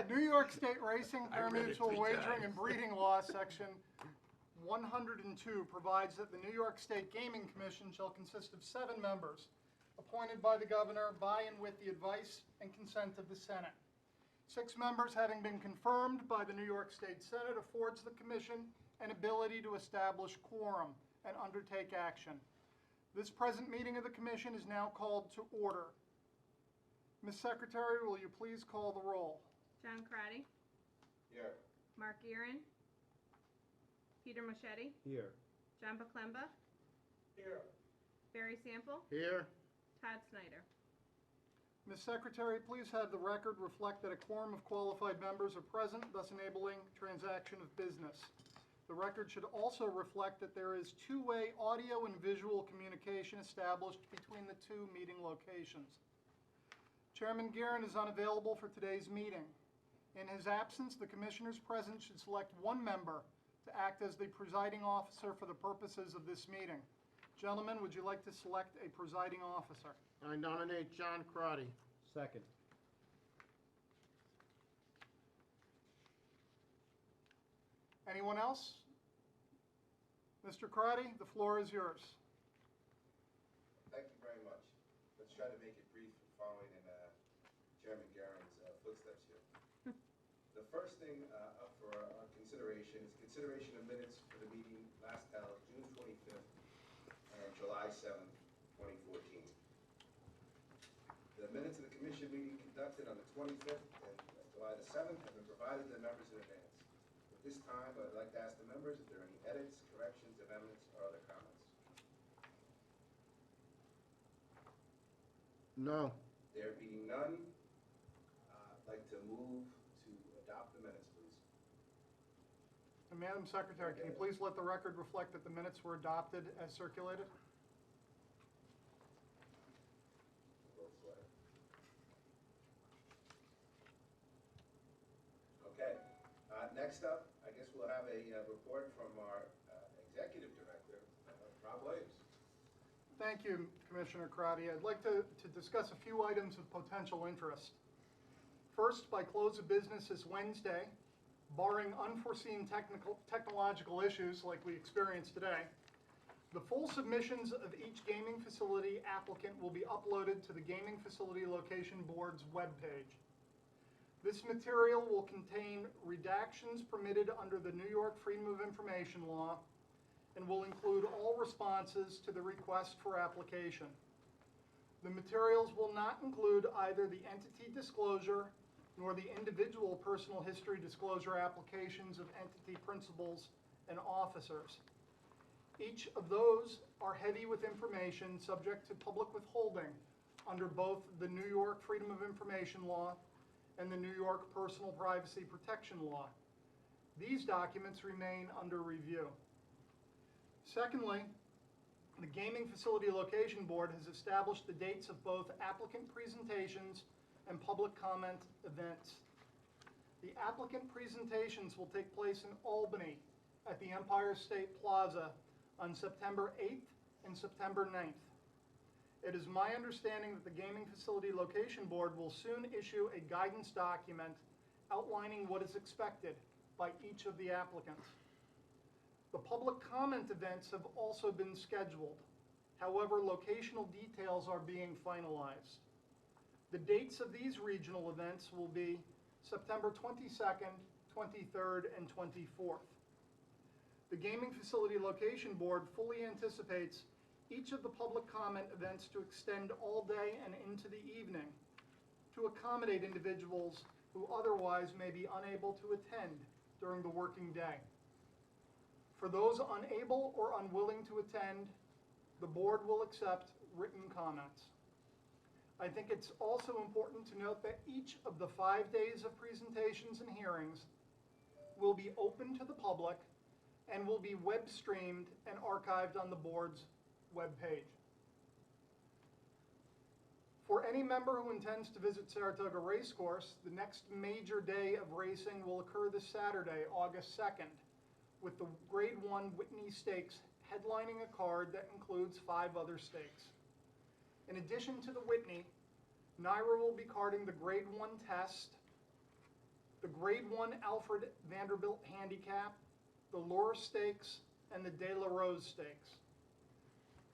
New York State Racing, I read it Pari-mutual 3 wagering and times. breeding law, section 102 provides that the New York State Gaming Commission shall consist of 7 members, appointed by the governor by and with the advice and consent of the Senate. 6 members having been confirmed by the New York State Senate affords the commission an ability to establish quorum and undertake action. This present meeting of the commission is now called to order. Ms. Secretary, will you please call the roll? John Crotty, Here. Mark Gearin, Peter Moschetti, Here. John Baklemba, Here. Barry Sample, Here. Todd Snyder. Ms. Secretary, please have the record reflect that a quorum of qualified members are present, thus enabling transaction of business. The record should also reflect that there is two-way audio and visual communication established between the 2 meeting locations. Chairman Gearin is unavailable for today's meeting. In his absence, the commissioners present should select 1 member to act as the presiding officer for the purposes of this meeting. Gentlemen, would you like to select a presiding officer? I nominate John Crotty. Second. Anyone else? Mr. Crotty, the floor is yours. Thank you very much. Let's try to make it brief, following in Chairman Garen's footsteps here. The first thing for our consideration is consideration of minutes for the meeting last held June 25th and July 7th, 2014. The minutes of the commission meeting conducted on the 25th and July the 7th have been provided to the members in advance. At this time, I'd like to ask the members if there are any edits, corrections, amendments, or other comments. No. There being none, I'd like to move to adopt the minutes, please. And Madam Secretary, can you please let the record reflect that the minutes were adopted as circulated? Okay. Next up, I guess we'll have a report from our Executive Director, Rob Williams. Thank you, Commissioner Crotty. I'd like to discuss a few items of potential interest. First, by close of business this Wednesday, barring unforeseen technological issues like we experienced today, the full submissions of each gaming facility applicant will be uploaded to the Gaming Facility Location Board's webpage. This material will contain redactions permitted under the New York Freedom of Information Law and will include all responses to the request for application. The materials will not include either the entity disclosure nor the individual personal history disclosure applications of entity principals and officers. Each of those are heavy with information subject to public withholding under both the New York Freedom of Information Law and the New York Personal Privacy Protection Law. These documents remain under review. Secondly, the Gaming Facility Location Board has established the dates of both applicant presentations and public comment events. The applicant presentations will take place in Albany at the Empire State Plaza on September 8th and September 9th. It is my understanding that the Gaming Facility Location Board will soon issue a guidance document outlining what is expected by each of the applicants. The public comment events have also been scheduled. However, locational details are being finalized. The dates of these regional events will be September 22nd, 23rd, and 24th. The Gaming Facility Location Board fully anticipates each of the public comment events to extend all day and into the evening to accommodate individuals who otherwise may be unable to attend during the working day. For those unable or unwilling to attend, the board will accept written comments. I think it's also important to note that each of the 5 days of presentations and hearings will be open to the public and will be web streamed and archived on the board's webpage. For any member who intends to visit Saratoga Racecourse, the next major day of racing will occur this Saturday, August 2nd, with the Grade 1 Whitney Stakes headlining a card that includes 5 other stakes. In addition to the Whitney, NYRA will be carding the Grade 1 Test, the Grade 1 Alfred Vanderbilt Handicap, the Lure Stakes, and the De La Rose Stakes.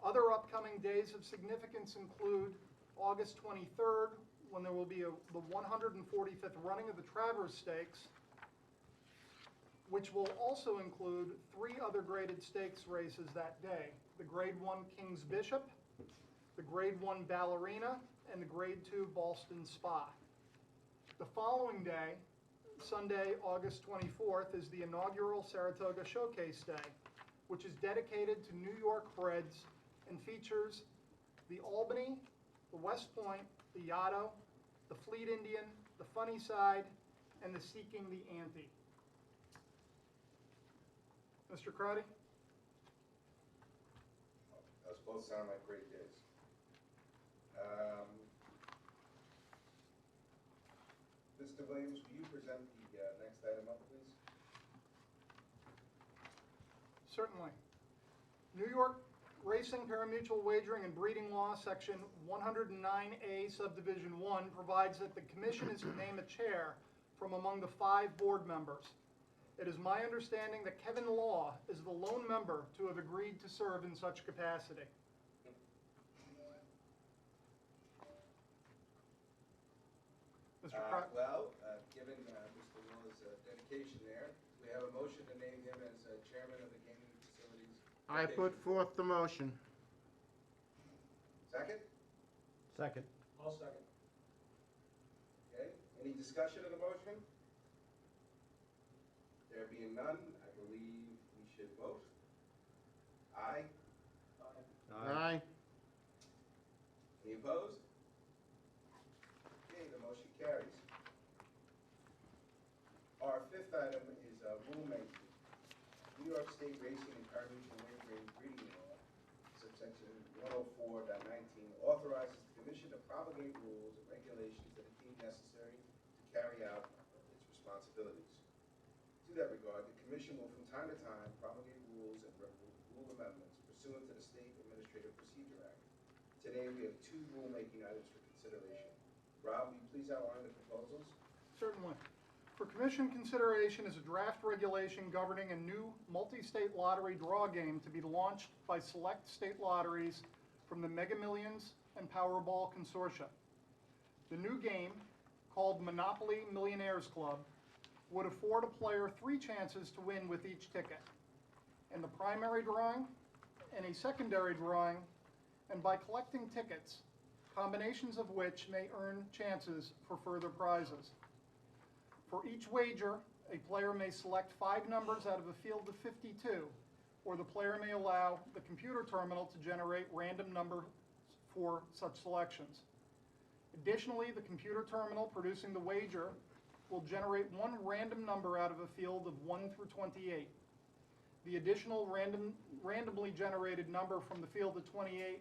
Other upcoming days of significance include August 23rd, when there will be the 145th running of the Travers Stakes, which will also include 3 other graded stakes races that day: the Grade 1 King's Bishop, the Grade 1 Ballerina, and the Grade 2 Ballston Spa. The following day, Sunday, August 24th, is the inaugural Saratoga Showcase Day, which is dedicated to New York breds and features the Albany, the West Point, the Yaddo, the Fleet Indian, the Funny Side, and the Seeking the Ante. Mr. Crotty? Those both sound like great days. Mr. Williams, will you present the next item up, please? Certainly. New York Racing, Parimutuel Wagering, and Breeding Law, Section 109A, Subdivision 1, provides that the commission is to name a chair from among the 5 board members. It is my understanding that Kevin Law is the lone member to have agreed to serve in such capacity. Mr. Crotty? Given Mr. Law's dedication there, we have a motion to name him as chairman of the gaming facilities. I put forth the motion. Second? Second. I'll second. Okay, any discussion of the motion? There being none, I believe we should vote. Aye. Aye. Any opposed? Okay, the motion carries. Our 5th item is rulemaking. New York State Racing and Parimutuel Wagering Breeding Law, subsection 104.19, authorizes the commission to promulgate rules and regulations that are deemed necessary to carry out its responsibilities. To that regard, the commission will from time to time promulgate rules and rule amendments pursuant to the State Administrative Procedure Act. Today, we have 2 rulemaking items for consideration. Rob, will you please outline the proposals? Certainly. For commission consideration is a draft regulation governing a new multi-state lottery draw game to be launched by select state lotteries from the Mega Millions and Powerball Consortia. The new game, called Monopoly Millionaires Club, would afford a player 3 chances to win with each ticket: in the primary drawing, in a secondary drawing, and by collecting tickets, combinations of which may earn chances for further prizes. For each wager, a player may select 5 numbers out of a field of 52, or the player may allow the computer terminal to generate random numbers for such selections. Additionally, the computer terminal producing the wager will generate 1 random number out of a field of 1 through 28. The additional randomly generated number from the field of 28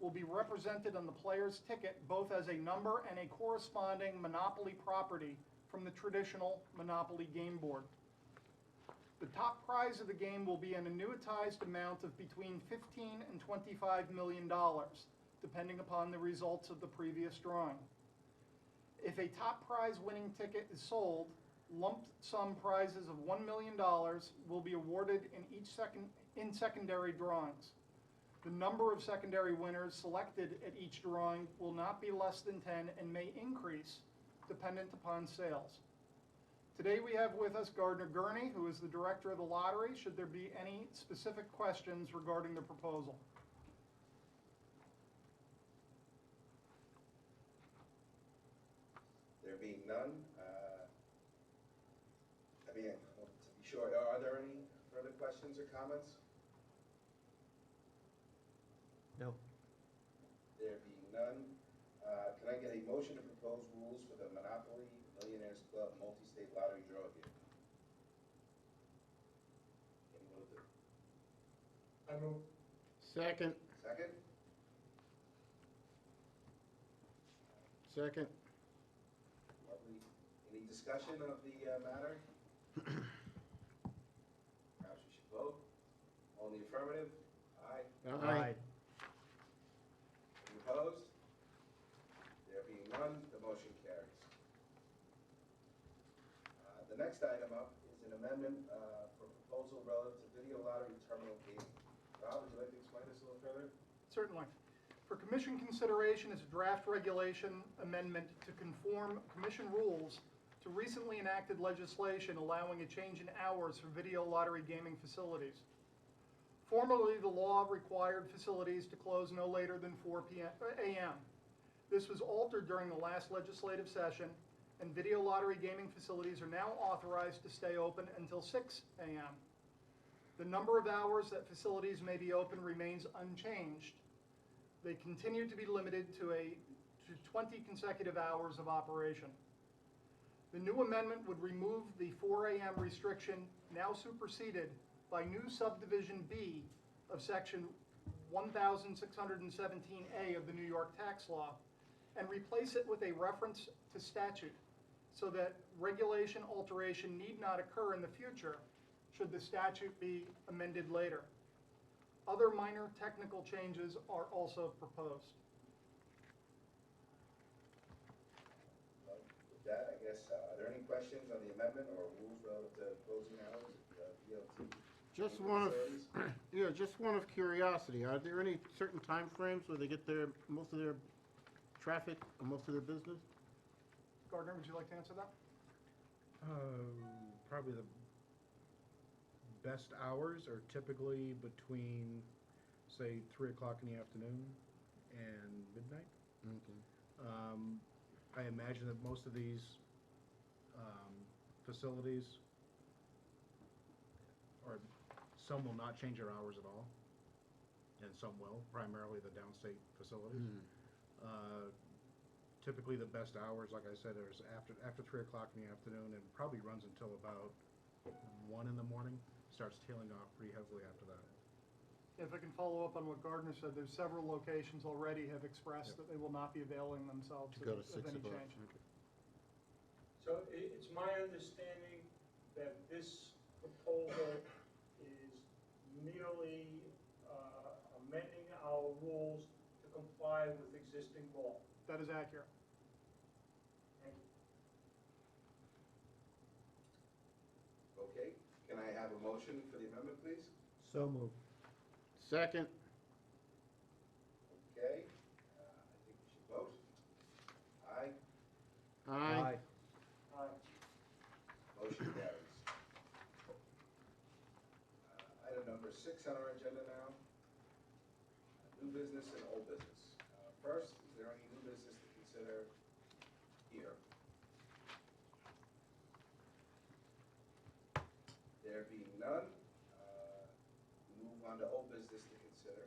will be represented on the player's ticket both as a number and a corresponding Monopoly property from the traditional Monopoly game board. The top prize of the game will be an annuitized amount of between $15 and $25 million, depending upon the results of the previous drawing. If a top prize winning ticket is sold, lump sum prizes of $1 million will be awarded in secondary drawings. The number of secondary winners selected at each drawing will not be less than 10 and may increase dependent upon sales. Today we have with us Gardner Gurney, who is the director of the lottery, should there be any specific questions regarding the proposal. There being none, to be sure, are there any further questions or comments? No. There being none, can I get a motion to propose rules for the Monopoly Millionaires Club multi-state lottery draw game? Can you move it? I move. Second. Second? Second. Lovely. Any discussion of the matter? Perhaps we should vote. All in the affirmative? Aye. Aye. Any opposed? There being none, the motion carries. The next item up is an amendment for proposal relative to video lottery terminal gaming. Rob, would you like to explain this a little further? Certainly. For commission consideration is a draft regulation amendment to conform commission rules to recently enacted legislation allowing a change in hours for video lottery gaming facilities. Formerly, the law required facilities to close no later than 4 a.m. This was altered during the last legislative session, and video lottery gaming facilities are now authorized to stay open until 6 a.m. The number of hours that facilities may be open remains unchanged. They continue to be limited to 20 consecutive hours of operation. The new amendment would remove the 4 a.m. restriction, now superseded by new subdivision B of section 1617A of the New York tax law, and replace it with a reference to statute, so that regulation alteration need not occur in the future should the statute be amended later. Other minor technical changes are also proposed. With that, I guess, are there any questions on the amendment or rules relative to closing hours at VLT? Just one of, just one of curiosity. Are there any certain time frames where they get most of their traffic, or most of their business? Gardner, would you like to answer that? Probably the best hours are typically between, say, 3 o'clock in the afternoon and midnight. Okay. I imagine that most of these facilities, or some will not change their hours at all, and some will, primarily the downstate facilities. Typically the best hours, like I said, is after 3 o'clock in the afternoon, and probably runs until about 1 in the morning. Starts tailing off pretty heavily after that. If I can follow up on what Gardner said, there's several locations already have expressed Yep. that they will not be availing themselves To go to of 6 any o'clock. change. Okay. So it's my understanding that this proposal is merely amending our rules to comply with existing law. That is accurate. Thank you. Okay, can I have a motion for the amendment, please? So moved. Second. Okay, I think we should vote. Aye, Aye. Aye. motion carries. Item number 6 on our agenda now, new business and old business. First, is there any new business to consider here? There being none, move on to old business to consider.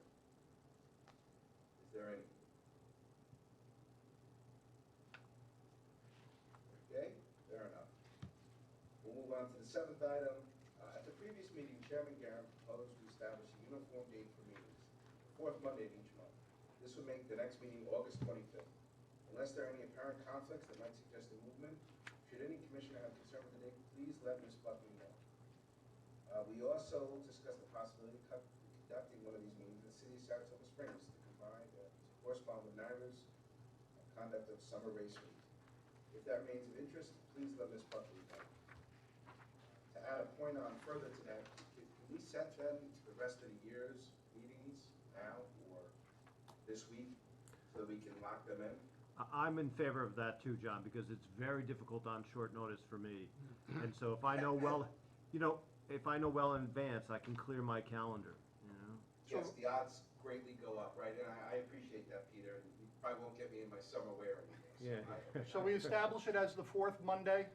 Is there any? Okay, fair enough. We'll move on to the 7th item. At the previous meeting, Chairman Garrett proposed to establish a uniform date for meetings, the 4th Monday of each month. This would make the next meeting August 25th. Unless there are any apparent conflicts that might suggest a movement, should any commissioner have concern with the date, please let Ms. Buckley know. We also discussed the possibility of conducting one of these meetings in the city of Saratoga Springs to correspond with NYRA's conduct of summer race week. If that remains of interest, please let Ms. Buckley know. To add a point on further to that, can we set then the rest of the year's meetings now or this week so that we can lock them in? I'm in favor of that too, John, because it's very difficult on short notice for me. And so if I know well, if I know well in advance, I can clear my calendar, Yes, the odds greatly go up, right? And I appreciate that, Peter. You probably won't get me in my summer wear anymore. Yeah. Shall we establish it as the 4th Monday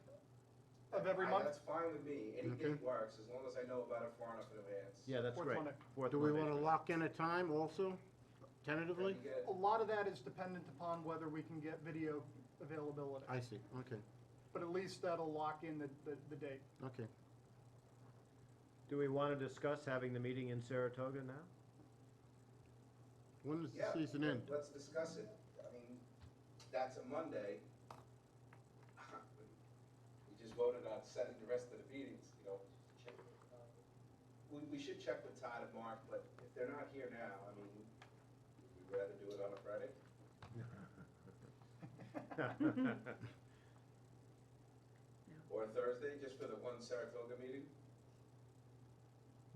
of every month? That's fine with me. Any Okay. date works, as long as I know about it far enough in advance. Yeah, that's Fourth great. Monday. Fourth Do we Monday. want to lock in a time also, tentatively? Can you get- A lot of that is dependent upon whether we can get video availability. I see, okay, But at least that'll lock in the date. okay. Do we want to discuss having the meeting in Saratoga now? When does the Yeah, season end? let's discuss it. I mean, that's a Monday. We just voted on setting the rest of the meetings, We should check with Todd and Mark, but if they're not here now, I mean, would we rather do it on a Friday? Or a Thursday, just for the one Saratoga meeting?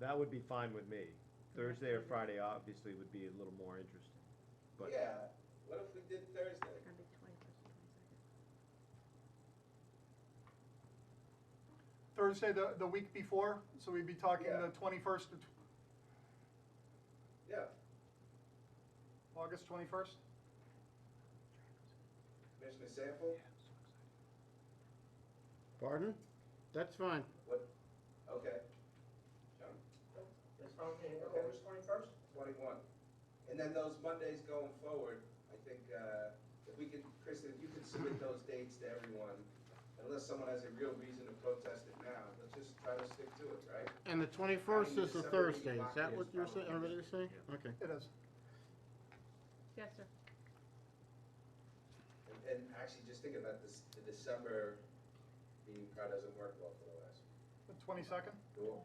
That would be fine with me. Thursday or Friday obviously would be a little more interesting. But Yeah, what if we did Thursday? It's gonna be 21st and 22nd. Thursday, the week before, so we'd be talking Yeah. the 21st, Yeah, August 21st? Commissioner Sample? Pardon? That's fine. What, okay. John? That's fine, with me. Okay. August 21st? 21. And then those Mondays going forward, I think, if we could, Kristen, if you could submit those dates to everyone, unless someone has a real reason to protest it now, let's just try to stick to it, right? And the 21st is the December Thursday, is meeting that locked what in you're is saying, probably- everybody's saying? Okay. It is. Yes, sir. And actually, just thinking about this, the December meeting probably doesn't work well for the last. The 22nd? Cool.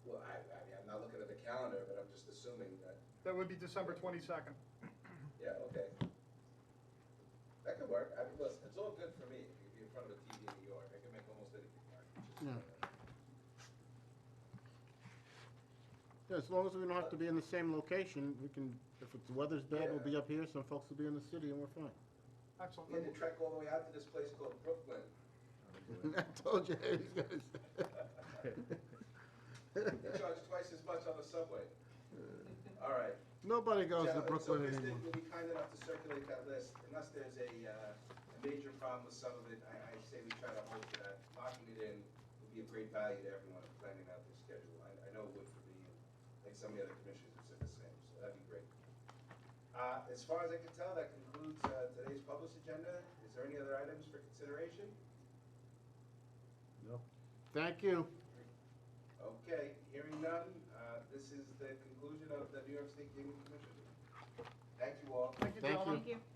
Well, I mean, I'm not looking at the calendar, but I'm just assuming that, That would be December 22nd. yeah, okay. That could work. I mean, listen, it's all good for me. If you're in front of a TV in New York, I can make almost anything work. Yeah. Yeah, as long as we don't have to be in the same location, we can, if the weather's bad, we'll be up here, some folks will be in the city, and we're fine. Excellent. We had to trek all the way out to this place called Brooklyn. I told you, he's gonna They charge twice as much on the subway. All right. Nobody goes to Gentlemen, Brooklyn so Kristen, anymore. you'll be kind enough to circulate that list, unless there's a major problem with some of it, I say we try to hold to that. Locking it in would be of great value to everyone in planning out their schedule. I know it would for me, and I think some of the other commissioners have said the same, so that'd be great. As far as I can tell, that concludes today's published agenda. Is there any other items for consideration? no. Thank you. Okay, hearing none, this is the conclusion of the New York State Gaming Commission. Thank you all. Thank you, Thank you. gentlemen. Thank you.